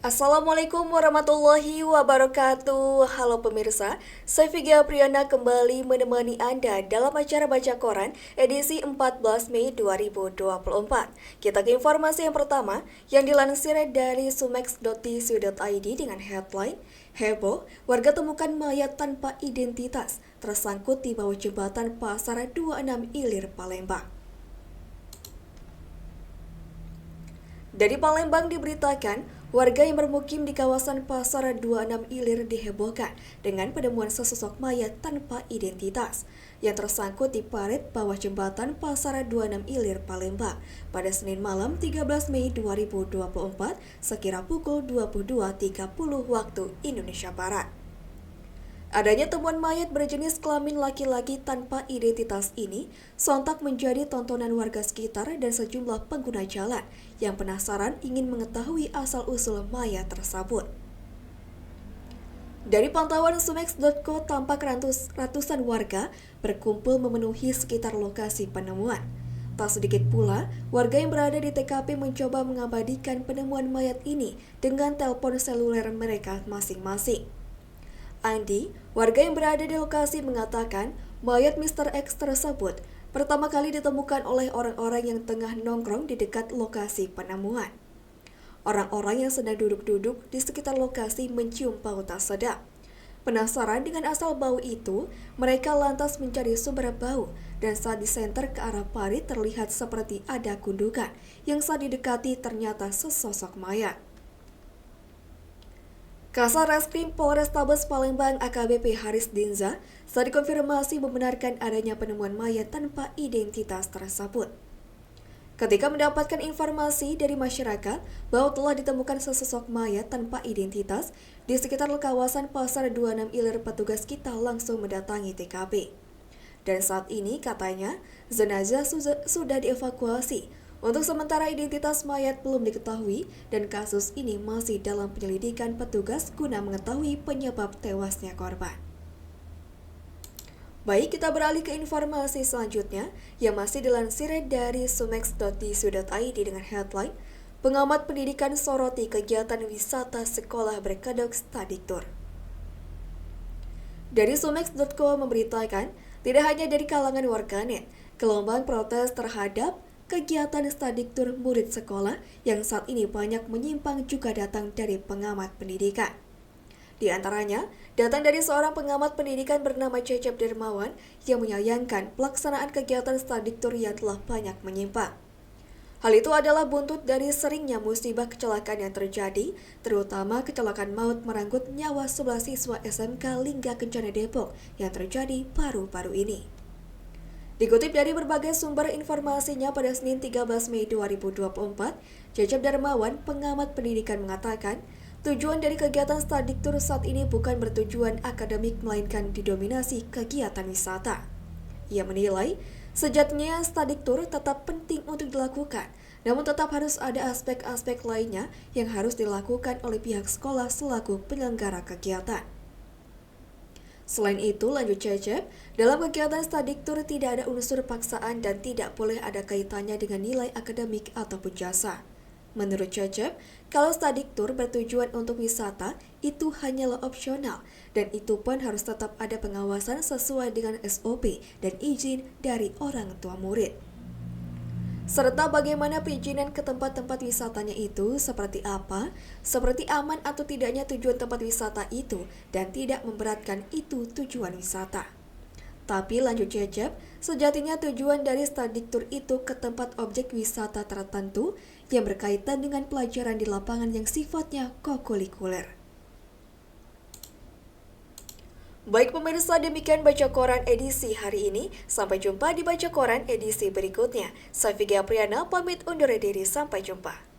Assalamualaikum warahmatullahi wabarakatuh. Halo pemirsa, saya Vicky Apriana kembali menemani Anda dalam acara Baca Koran edisi 14 Mei 2024. Kita ke informasi yang pertama yang dilansir dari sumex.tcu.id dengan headline Heboh, warga temukan mayat tanpa identitas tersangkut di bawah jembatan Pasar 26 Ilir, Palembang. Dari Palembang diberitakan, warga yang bermukim di kawasan Pasar 26 Ilir dihebohkan dengan penemuan sesosok mayat tanpa identitas yang tersangkut di parit bawah jembatan Pasar 26 Ilir, Palembang pada Senin malam 13 Mei 2024 sekira pukul 22.30 waktu Indonesia Barat. Adanya temuan mayat berjenis kelamin laki-laki tanpa identitas ini sontak menjadi tontonan warga sekitar dan sejumlah pengguna jalan yang penasaran ingin mengetahui asal-usul mayat tersebut. Dari pantauan sumex.co tampak ratusan warga berkumpul memenuhi sekitar lokasi penemuan. Tak sedikit pula, warga yang berada di TKP mencoba mengabadikan penemuan mayat ini dengan telepon seluler mereka masing-masing. Andi, warga yang berada di lokasi mengatakan mayat Mr. X tersebut pertama kali ditemukan oleh orang-orang yang tengah nongkrong di dekat lokasi penemuan. Orang-orang yang sedang duduk-duduk di sekitar lokasi mencium bau tak sedap. Penasaran dengan asal bau itu, mereka lantas mencari sumber bau dan saat disenter ke arah parit terlihat seperti ada gundukan yang saat didekati ternyata sesosok mayat. Kasar Reskrim Polrestabes Palembang AKBP Haris Dinza saat dikonfirmasi membenarkan adanya penemuan mayat tanpa identitas tersebut. Ketika mendapatkan informasi dari masyarakat bahwa telah ditemukan sesosok mayat tanpa identitas di sekitar kawasan Pasar 26 Ilir, petugas kita langsung mendatangi TKP. Dan saat ini katanya jenazah sudah dievakuasi. Untuk sementara identitas mayat belum diketahui dan kasus ini masih dalam penyelidikan petugas guna mengetahui penyebab tewasnya korban. Baik, kita beralih ke informasi selanjutnya yang masih dilansir dari sumex.tcu.id dengan headline Pengamat Pendidikan soroti kegiatan wisata sekolah berkedok study tour. Dari sumex.co memberitakan, tidak hanya dari kalangan warganet, gelombang protes terhadap kegiatan study tour murid sekolah yang saat ini banyak menyimpang juga datang dari pengamat pendidikan. Di antaranya, datang dari seorang pengamat pendidikan bernama Cecep Dermawan yang menyayangkan pelaksanaan kegiatan study tour yang telah banyak menyimpang. Hal itu adalah buntut dari seringnya musibah kecelakaan yang terjadi, terutama kecelakaan maut merenggut nyawa 11 siswa SMK Lingga Kencana Depok yang terjadi baru-baru ini. Dikutip dari berbagai sumber informasinya pada Senin 13 Mei 2024, Cecep Darmawan, pengamat pendidikan mengatakan, tujuan dari kegiatan study tour saat ini bukan bertujuan akademik melainkan didominasi kegiatan wisata. Ia menilai, sejatinya study tour tetap penting untuk dilakukan, namun tetap harus ada aspek-aspek lainnya yang harus dilakukan oleh pihak sekolah selaku penyelenggara kegiatan. Selain itu, lanjut Cecep, dalam kegiatan study tour tidak ada unsur paksaan dan tidak boleh ada kaitannya dengan nilai akademik ataupun jasa. Menurut Cecep, kalau study tour bertujuan untuk wisata, itu hanyalah opsional, dan itu pun harus tetap ada pengawasan sesuai dengan SOP dan izin dari orang tua murid. Serta bagaimana perizinan ke tempat-tempat wisatanya itu seperti apa, seperti aman atau tidaknya tujuan tempat wisata itu, dan tidak memberatkan itu tujuan wisata. Tapi lanjut Cecep, sejatinya tujuan dari study tour itu ke tempat objek wisata tertentu yang berkaitan dengan pelajaran di lapangan yang sifatnya kokurikuler. Baik pemirsa, demikian Baca Koran edisi hari ini. Sampai jumpa di Baca Koran edisi berikutnya. Saya Vicky Apriana pamit undur diri, sampai jumpa.